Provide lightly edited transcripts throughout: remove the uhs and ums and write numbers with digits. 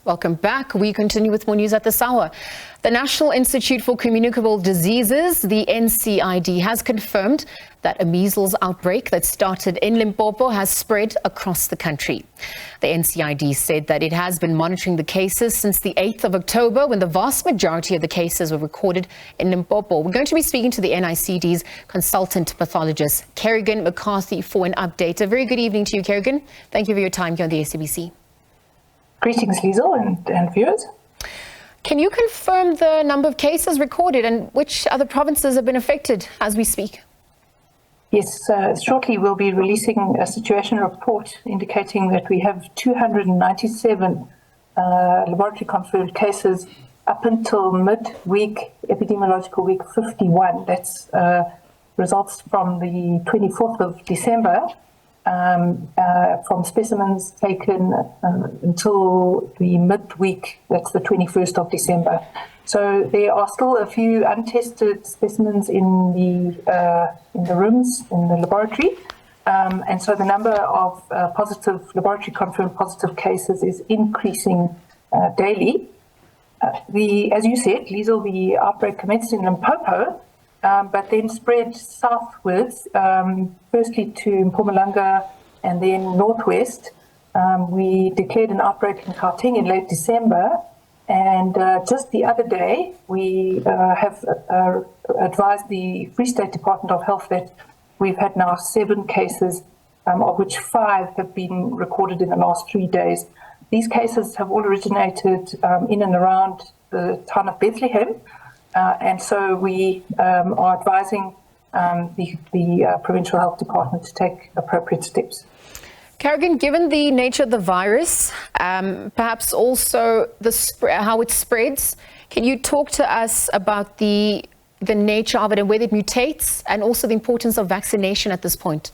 Welcome back. We continue with more news at this hour. The National Institute for Communicable Diseases, the NCID, has confirmed that a measles outbreak that started in Limpopo has spread across the country. The NCID said that it has been monitoring the cases since the 8th of October, when the vast majority of the cases were recorded in Limpopo. We're going to be speaking to the NICD's consultant pathologist, Kerrigan McCarthy, for an update. A very good evening to you, Kerrigan. Thank you for your time here on the SABC. Greetings, Liesel and viewers. Can you confirm the number of cases recorded and which other provinces have been affected as we speak? Yes, shortly we'll be releasing a situation report indicating that we have 297 laboratory confirmed cases up until midweek, epidemiological week 51. That's results from the 24th of December. From specimens taken until the midweek, that's the 21st of December. So there are still a few untested specimens in the rooms in the laboratory, and so the number of laboratory confirmed positive cases is increasing daily. As you said, Liesel, the outbreak commenced in Limpopo, but then spread southwards, firstly to Mpumalanga and then northwest. We declared an outbreak in Gauteng in late December, and just the other day we have advised the Free State Department of Health that we've had now 7 cases, of which 5 have been recorded in the last 3 days. These cases have all originated in and around the town of Bethlehem. And so we are advising the Provincial Health Department to take appropriate steps. Kerrigan, given the nature of the virus, perhaps also how it spreads, can you talk to us about the nature of it and whether it mutates, and also the importance of vaccination at this point?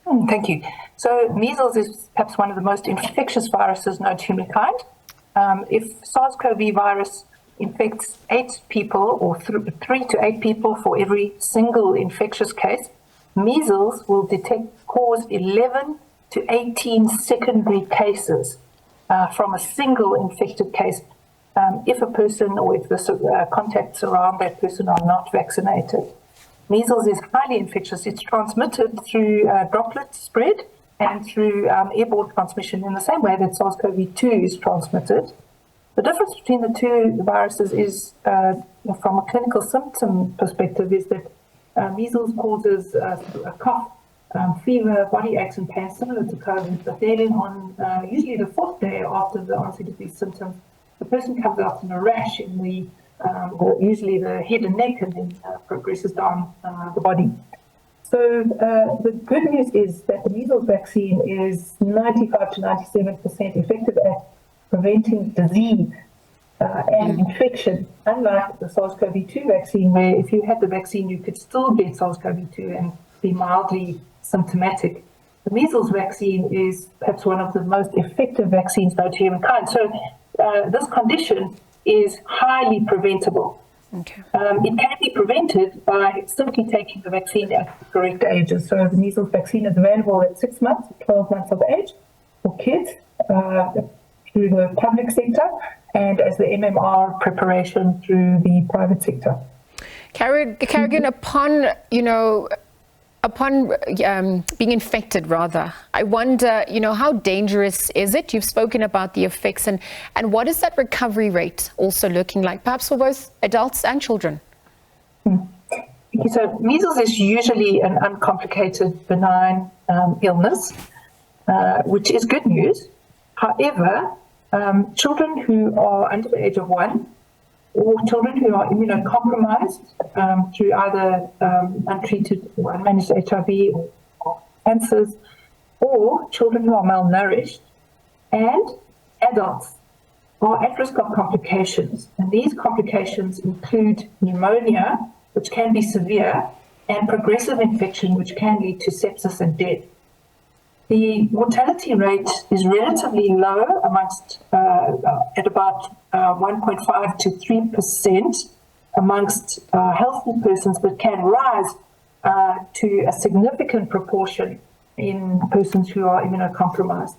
Thank you. So measles is perhaps one of the most infectious viruses known to humankind. If SARS-CoV virus infects 8 people, or 3 to 8 people for every single infectious case, measles will cause 11 to 18 secondary cases from a single infected case if a person or if the contacts around that person are not vaccinated. Measles is highly infectious. It's transmitted through droplet spread and through airborne transmission in the same way that SARS-CoV-2 is transmitted. The difference between the two viruses is, from a clinical symptom perspective, is that measles causes a cough, fever, body aches and pain similar to COVID, but then on usually the 4th day after the onset of these symptoms, the person comes out in a rash in usually the head and neck, and then progresses down the body. So the good news is that the measles vaccine is 95 to 97% effective at preventing disease and infection, unlike the SARS-CoV-2 vaccine, where if you had the vaccine, you could still get SARS-CoV-2 and be mildly symptomatic. The measles vaccine is perhaps one of the most effective vaccines known to humankind. So this condition is highly preventable. Okay. It can be prevented by simply taking the vaccine at the correct ages. So the measles vaccine is available at 6 months, 12 months of age for kids, through the public sector, and as the MMR preparation through the private sector. Kerrigan, upon being infected, rather, I wonder, how dangerous is it? You've spoken about the effects, and what is that recovery rate also looking like, perhaps for both adults and children? So measles is usually an uncomplicated, benign illness, which is good news. However, children who are under the age of 1, or children who are immunocompromised through either untreated or unmanaged HIV or cancers, or children who are malnourished, and adults are at risk of complications. And these complications include pneumonia, which can be severe, and progressive infection, which can lead to sepsis and death. The mortality rate is relatively low amongst at about 1.5 to 3% amongst healthy persons, but can rise to a significant proportion in persons who are immunocompromised.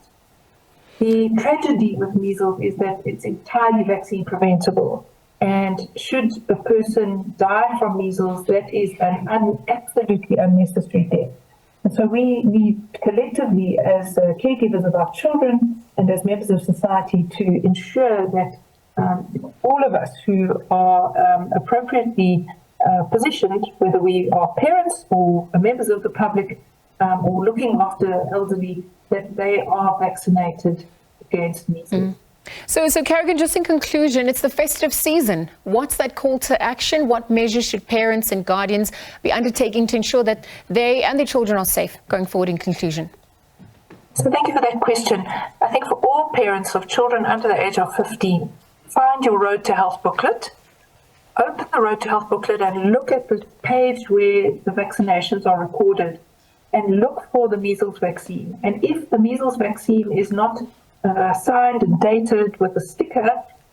The tragedy with measles is that it's entirely vaccine preventable. And should a person die from measles, that is an absolutely unnecessary death. And so we need collectively, as caregivers of our children and as members of society, to ensure that all of us who are appropriately positioned, whether we are parents or members of the public or looking after elderly, that they are vaccinated against measles. So Kerrigan, just in conclusion, it's the festive season. What's that call to action? What measures should parents and guardians be undertaking to ensure that they and their children are safe going forward in conclusion? So thank you for that question. I think for all parents of children under the age of 15, find your Road to Health booklet, open the Road to Health booklet and look at the page where the vaccinations are recorded and look for the measles vaccine. And if the measles vaccine is not signed and dated with a sticker,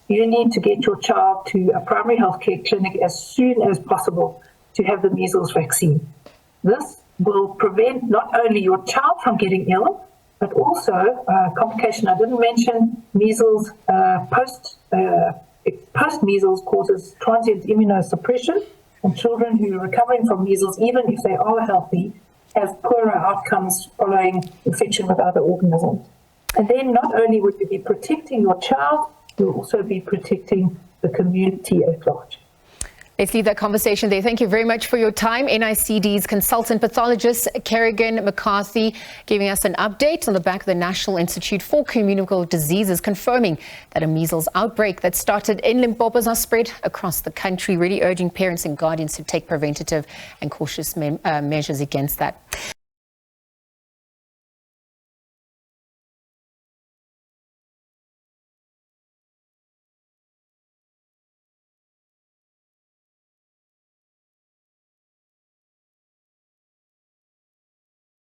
you need to get your child to a primary healthcare clinic as soon as possible to have the measles vaccine. This will prevent not only your child from getting ill, but also complication. I didn't mention measles. Post-measles causes transient immunosuppression, and children who are recovering from measles, even if they are healthy, have poorer outcomes following infection with other organisms. And then not only would you be protecting your child, you'll also be protecting the community at large. Let's leave that conversation there. Thank you very much for your time. NICD's consultant pathologist, Kerrigan McCarthy, giving us an update on the back of the National Institute for Communicable Diseases, confirming that a measles outbreak that started in Limpopo has spread across the country, really urging parents and guardians to take preventative and cautious measures against that.